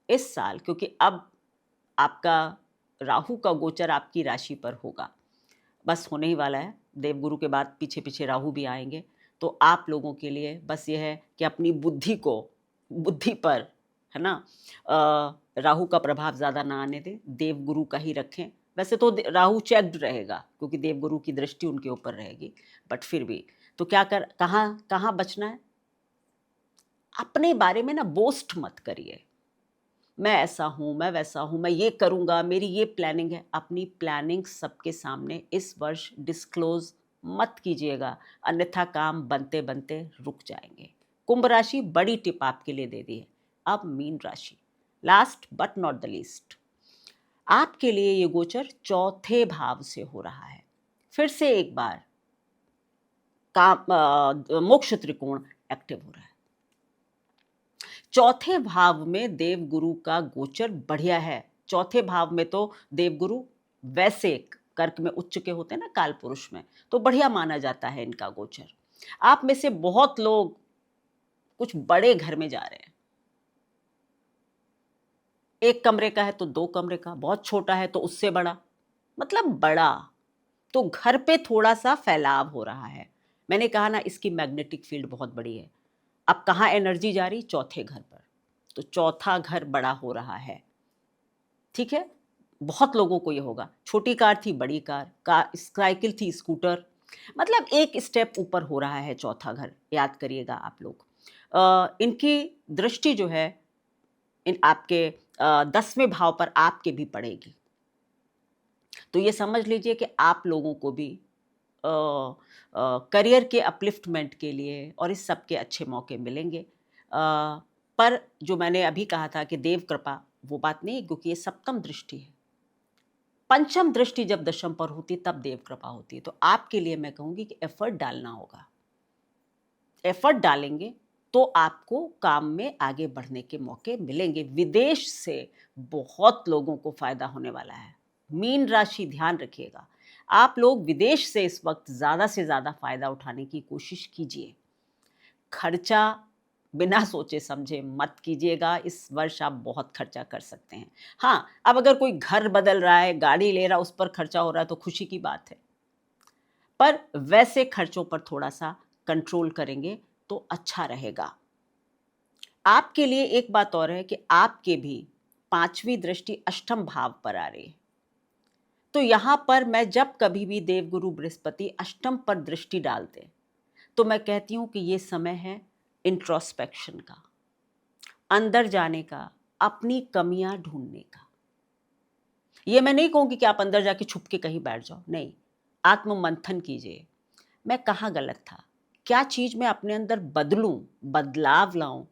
इस साल, क्योंकि अब आपका राहु का गोचर आपकी राशि पर होगा, बस होने ही वाला है। देवगुरु के बाद पीछे पीछे राहु भी आएंगे। तो आप लोगों के लिए बस ये है कि अपनी बुद्धि पर, है ना, राहु का प्रभाव ज़्यादा ना आने दें, देवगुरु का ही रखें। वैसे तो राहु चेक्ड रहेगा क्योंकि देवगुरु की दृष्टि उनके ऊपर रहेगी, बट फिर भी तो कहाँ कहाँ बचना है। अपने बारे में ना बोस्ट मत करिए, मैं ऐसा हूँ, मैं वैसा हूँ, मैं ये करूँगा, मेरी ये प्लानिंग है। अपनी प्लानिंग सबके सामने इस वर्ष डिस्क्लोज मत कीजिएगा, अन्यथा काम बनते बनते रुक जाएंगे। कुंभ राशि बड़ी टिप आपके लिए दे दी है, अब मीन राशि, last but not the least, आपके लिए ये गोचर चौथे भाव से हो रहा है। फिर से एक बार मोक्ष त्रिकोण एक्टिव हो रहा है। चौथे भाव में देवगुरु का गोचर बढ़िया है। चौथे भाव में तो देवगुरु वैसे कर्क में उच्च के होते हैं ना, काल पुरुष में, तो बढ़िया माना जाता है इनका गोचर। आप में से बहुत लोग कुछ बड़े घर में जा रहे हैं। एक कमरे का है तो 2 कमरे का, बहुत छोटा है तो उससे बड़ा, मतलब बड़ा। तो घर पे थोड़ा सा फैलाव हो रहा है। मैंने कहा ना, इसकी मैग्नेटिक फील्ड बहुत बड़ी है। अब कहाँ एनर्जी जा रही? चौथे घर पर। तो चौथा घर बड़ा हो रहा है, ठीक है। बहुत लोगों को ये होगा। छोटी कार थी, बड़ी कार, साइकिल थी, स्कूटर, मतलब एक स्टेप ऊपर हो रहा है चौथा घर। याद करिएगा आप लोग। इनकी दृष्टि जो है इन आपके 10वें भाव पर आपके भी पड़ेगी। तो ये समझ लीजिए कि आप लोगों को भी करियर के अपलिफ्टमेंट के लिए और इस सब के अच्छे मौके मिलेंगे। पर जो मैंने अभी कहा था कि देव कृपा, वो बात नहीं, क्योंकि ये सप्तम दृष्टि है। पंचम दृष्टि जब दशम पर होती तब देव कृपा होती है। तो आपके लिए मैं कहूँगी कि एफर्ट डालना होगा। एफर्ट डालेंगे तो आपको काम में आगे बढ़ने के मौके मिलेंगे। विदेश से बहुत लोगों को फायदा होने वाला है। मीन राशि ध्यान रखिएगा, आप लोग विदेश से इस वक्त ज़्यादा से ज़्यादा फायदा उठाने की कोशिश कीजिए। खर्चा बिना सोचे समझे मत कीजिएगा। इस वर्ष आप बहुत खर्चा कर सकते हैं। हाँ, अब अगर कोई घर बदल रहा है, गाड़ी ले रहा है, उस पर खर्चा हो रहा है तो खुशी की बात है। पर वैसे खर्चों पर थोड़ा सा कंट्रोल करेंगे तो अच्छा रहेगा। आपके लिए एक बात और है कि आपके भी 5वीं दृष्टि अष्टम भाव पर आ रही है। तो यहाँ पर मैं जब कभी भी देवगुरु बृहस्पति अष्टम पर दृष्टि डालते तो मैं कहती हूँ कि ये समय है इंट्रोस्पेक्शन का, अंदर जाने का, अपनी कमियां ढूंढने का। ये मैं नहीं कहूँगी कि आप अंदर जाके छुप के कहीं बैठ जाओ, नहीं, आत्म मंथन कीजिए। मैं कहाँ गलत था, क्या चीज़ मैं अपने अंदर बदलूं, बदलाव लाऊं,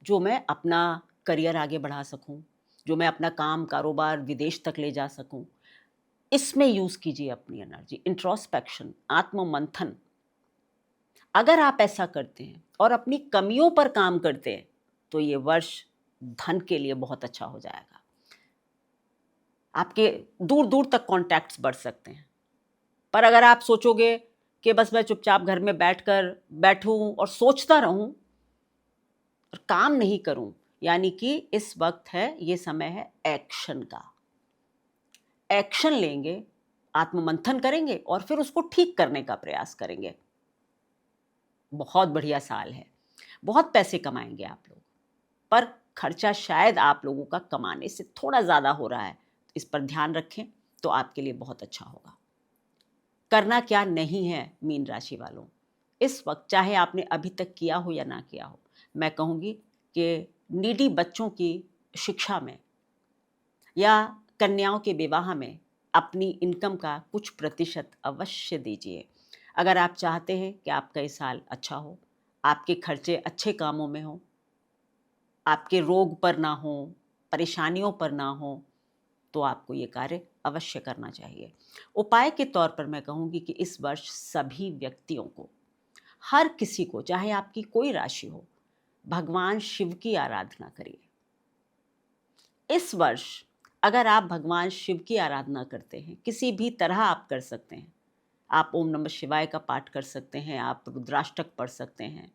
जो मैं अपना करियर आगे बढ़ा सकूं, जो मैं अपना काम कारोबार विदेश तक ले जा सकूं। इसमें यूज़ कीजिए अपनी एनर्जी। इंट्रोस्पेक्शन, आत्म मंथन, अगर आप ऐसा करते हैं और अपनी कमियों पर काम करते हैं तो ये वर्ष धन के लिए बहुत अच्छा हो जाएगा। आपके दूर दूर तक कॉन्टैक्ट्स बढ़ सकते हैं। पर अगर आप सोचोगे कि बस मैं चुपचाप घर में बैठूं और सोचता रहूं और काम नहीं करूं, यानी कि इस वक्त है, ये समय है एक्शन का। एक्शन लेंगे, आत्ममंथन करेंगे और फिर उसको ठीक करने का प्रयास करेंगे। बहुत बढ़िया साल है, बहुत पैसे कमाएंगे आप लोग, पर खर्चा शायद आप लोगों का कमाने से थोड़ा ज़्यादा हो रहा है। इस पर ध्यान रखें तो आपके लिए बहुत अच्छा होगा। करना क्या नहीं है मीन राशि वालों, इस वक्त चाहे आपने अभी तक किया हो या ना किया हो, मैं कहूँगी कि नीडी बच्चों की शिक्षा में या कन्याओं के विवाह में अपनी इनकम का कुछ प्रतिशत अवश्य दीजिए। अगर आप चाहते हैं कि आपका ये साल अच्छा हो, आपके खर्चे अच्छे कामों में हो, आपके रोग पर ना हो, परेशानियों पर ना हो, तो आपको ये कार्य अवश्य करना चाहिए। उपाय के तौर पर मैं कहूँगी कि इस वर्ष सभी व्यक्तियों को, हर किसी को, चाहे आपकी कोई राशि हो, भगवान शिव की आराधना करिए। इस वर्ष अगर आप भगवान शिव की आराधना करते हैं, किसी भी तरह आप कर सकते हैं। आप ओम नमः शिवाय का पाठ कर सकते हैं, आप रुद्राष्टक पढ़ सकते हैं,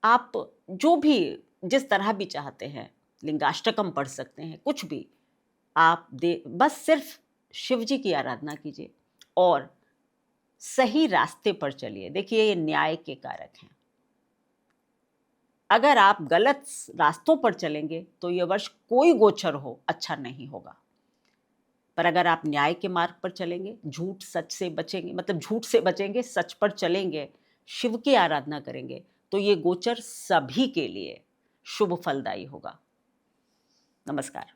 आप जो भी जिस तरह भी चाहते हैं, लिंगाष्टकम पढ़ सकते हैं, कुछ भी आप बस सिर्फ शिव जी की आराधना कीजिए और सही रास्ते पर चलिए। देखिए, ये न्याय के कारक हैं। अगर आप गलत रास्तों पर चलेंगे तो ये वर्ष कोई गोचर हो अच्छा नहीं होगा। पर अगर आप न्याय के मार्ग पर चलेंगे, झूठ सच से बचेंगे, मतलब झूठ से बचेंगे, सच पर चलेंगे, शिव की आराधना करेंगे, तो ये गोचर सभी के लिए शुभ फलदायी होगा। नमस्कार।